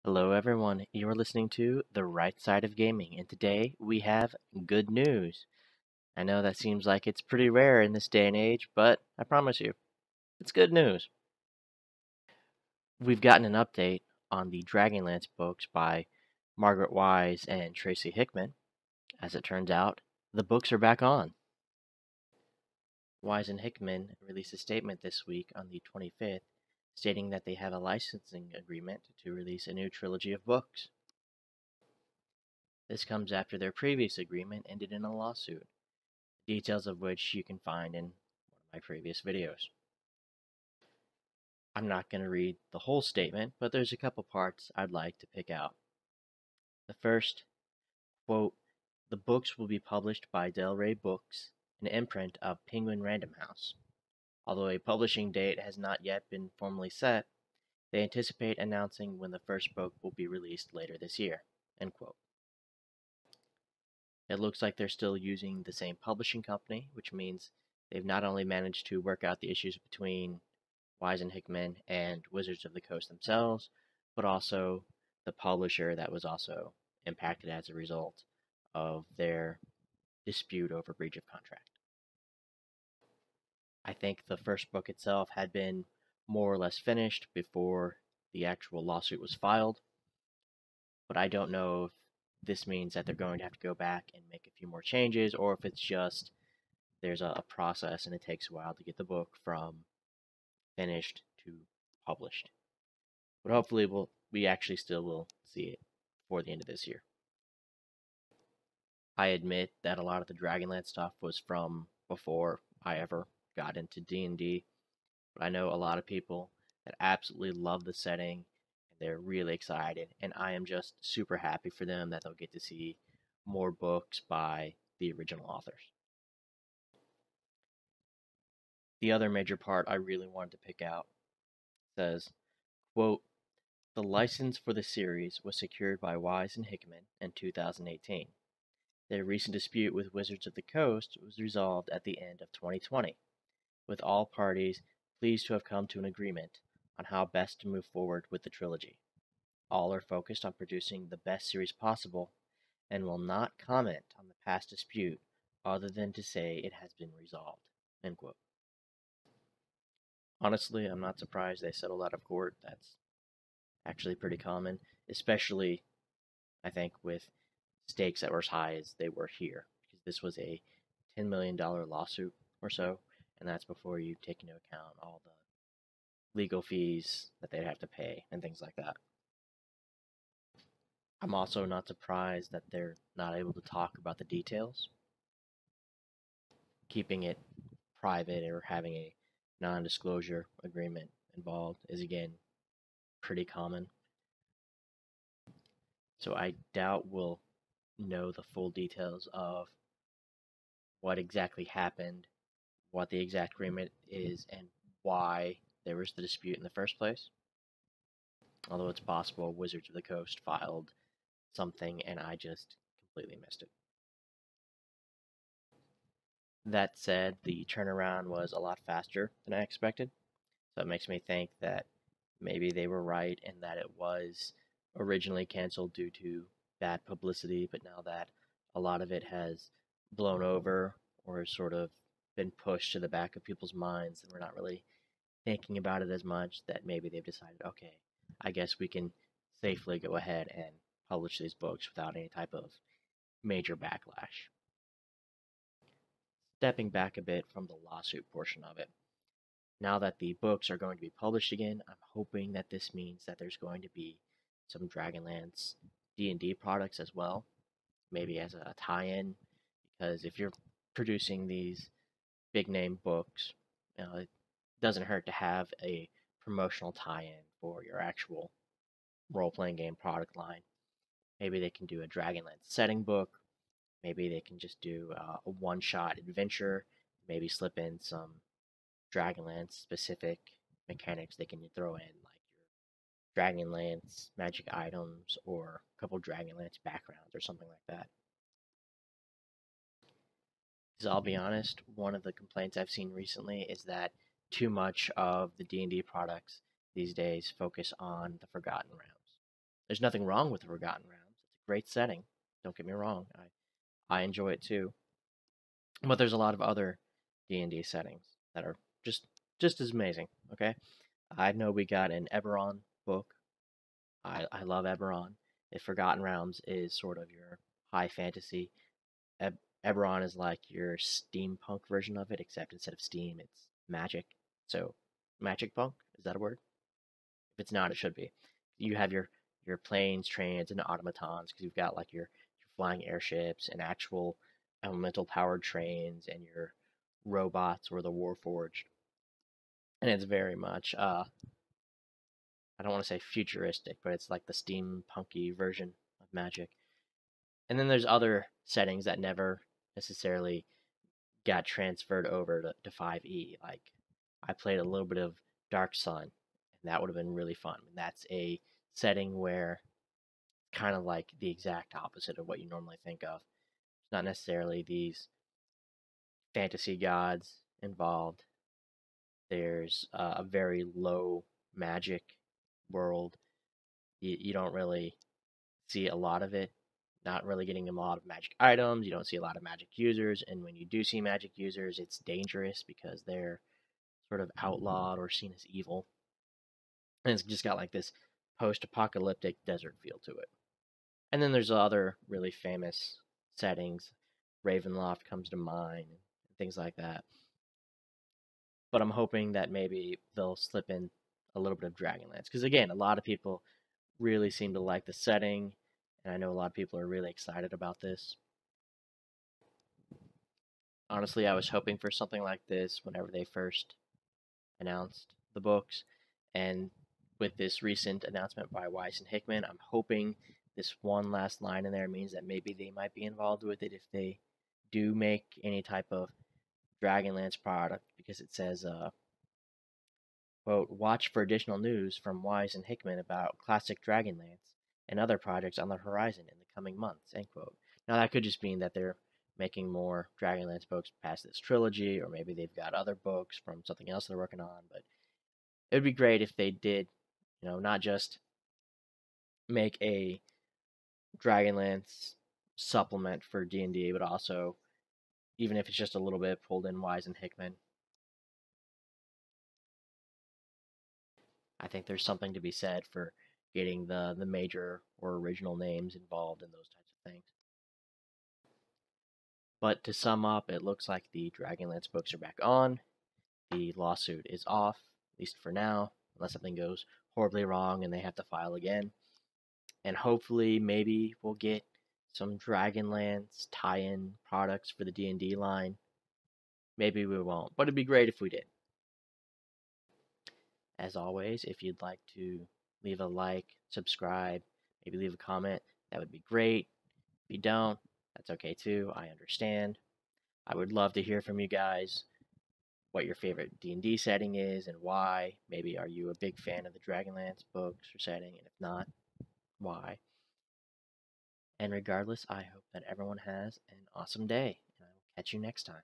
Hello, everyone. You're listening to The Right Side of Gaming, and today we have good news. I know that seems like it's pretty rare in this day and age, but I promise you, it's good news. We've gotten an update on the Dragonlance books by Margaret Wise and Tracy Hickman. As it turns out, the books are back on. Wise and Hickman released a statement this week on the 25th stating that they have a licensing agreement to release a new trilogy of books. This comes after their previous agreement ended in a lawsuit, details of which you can find in one of my previous videos. I'm not going to read the whole statement, but there's a couple parts I'd like to pick out. The first, quote, "The books will be published by Del Rey Books, an imprint of Penguin Random House. Although a publishing date has not yet been formally set, they anticipate announcing when the first book will be released later this year." End quote. It looks like they're still using the same publishing company, which means they've not only managed to work out the issues between Wise and Hickman and Wizards of the Coast themselves, but also the publisher that was also impacted as a result of their dispute over breach of contract. I think the first book itself had been more or less finished before the actual lawsuit was filed, but I don't know if this means that they're going to have to go back and make a few more changes, or if it's just there's a process and it takes a while to get the book from finished to published. But hopefully we actually still will see it before the end of this year. I admit that a lot of the Dragonlance stuff was from before I ever got into D&D, but I know a lot of people that absolutely love the setting and they're really excited, and I am just super happy for them that they'll get to see more books by the original authors. The other major part I really wanted to pick out says, quote, "The license for the series was secured by Wise and Hickman in 2018. Their recent dispute with Wizards of the Coast was resolved at the end of 2020, with all parties pleased to have come to an agreement on how best to move forward with the trilogy. All are focused on producing the best series possible and will not comment on the past dispute other than to say it has been resolved." End quote. Honestly, I'm not surprised they settled out of court. That's actually pretty common, especially I think with stakes that were as high as they were here, because this was a $10 million lawsuit or so, and that's before you take into account all the legal fees that they'd have to pay and things like that. I'm also not surprised that they're not able to talk about the details. Keeping it private or having a non disclosure agreement involved is, again, pretty common. So I doubt we'll know the full details of what exactly happened, what the exact agreement is, and why there was the dispute in the first place. Although it's possible Wizards of the Coast filed something and I just completely missed it. That said, the turnaround was a lot faster than I expected, so it makes me think that maybe they were right and that it was originally canceled due to bad publicity, but now that a lot of it has blown over or sort of been pushed to the back of people's minds and we're not really thinking about it as much, that maybe they've decided, okay, I guess we can safely go ahead and publish these books without any type of major backlash. Stepping back a bit from the lawsuit portion of it, now that the books are going to be published again, I'm hoping that this means that there's going to be some Dragonlance D&D products as well, maybe as a tie-in, because if you're producing these big name books, it doesn't hurt to have a promotional tie-in for your actual role-playing game product line. Maybe they can do a Dragonlance setting book. Maybe they can just do a one-shot adventure. Maybe slip in some Dragonlance specific mechanics they can throw in, like your Dragonlance magic items or a couple Dragonlance backgrounds or something like that. Because I'll be honest, one of the complaints I've seen recently is that too much of the D&D products these days focus on the Forgotten Realms. There's nothing wrong with the Forgotten Realms. It's a great setting. Don't get me wrong. I enjoy it too. But there's a lot of other D&D settings that are just as amazing. Okay, I know we got an Eberron book. I love Eberron. If Forgotten Realms is sort of your high fantasy, Eb- Eberron is like your steampunk version of it, except instead of steam, it's magic. So, magic punk, is that a word? If it's not, it should be. You have your planes, trains, and automatons because you've got like your flying airships and actual elemental powered trains and your robots or the Warforged. And it's very much I don't want to say futuristic, but it's like the steampunky version of magic. And then there's other settings that never necessarily got transferred over to 5e. Like I played a little bit of Dark Sun, and that would have been really fun. And that's a setting where kind of like the exact opposite of what you normally think of. It's not necessarily these fantasy gods involved. There's a very low magic world. You don't really see a lot of it. Not really getting a lot of magic items. You don't see a lot of magic users. And when you do see magic users, it's dangerous because they're sort of outlawed or seen as evil. And it's just got like this post apocalyptic desert feel to it. And then there's other really famous settings. Ravenloft comes to mind and things like that. But I'm hoping that maybe they'll slip in a little bit of Dragonlance. Because again, a lot of people really seem to like the setting, and I know a lot of people are really excited about this. Honestly, I was hoping for something like this whenever they first announced the books, and with this recent announcement by Weiss and Hickman, I'm hoping this one last line in there means that maybe they might be involved with it if they do make any type of Dragonlance product, because it says, quote, watch for additional news from Wise and Hickman about classic Dragonlance and other projects on the horizon in the coming months, end quote. Now, that could just mean that they're making more Dragonlance books past this trilogy, or maybe they've got other books from something else they're working on, but it would be great if they did, not just make a Dragonlance supplement for D&D, but also, even if it's just a little bit, pulled in Wise and Hickman. I think there's something to be said for getting the major or original names involved in those types of things. But to sum up, it looks like the Dragonlance books are back on. The lawsuit is off, at least for now, unless something goes horribly wrong and they have to file again. And hopefully, maybe we'll get some Dragonlance tie-in products for the D&D line. Maybe we won't, but it'd be great if we did. As always, if you'd like to leave a like, subscribe, maybe leave a comment, that would be great. If you don't, that's okay too. I understand. I would love to hear from you guys what your favorite D&D setting is and why. Maybe are you a big fan of the Dragonlance books or setting, and if not, why? And regardless, I hope that everyone has an awesome day, and I will catch you next time.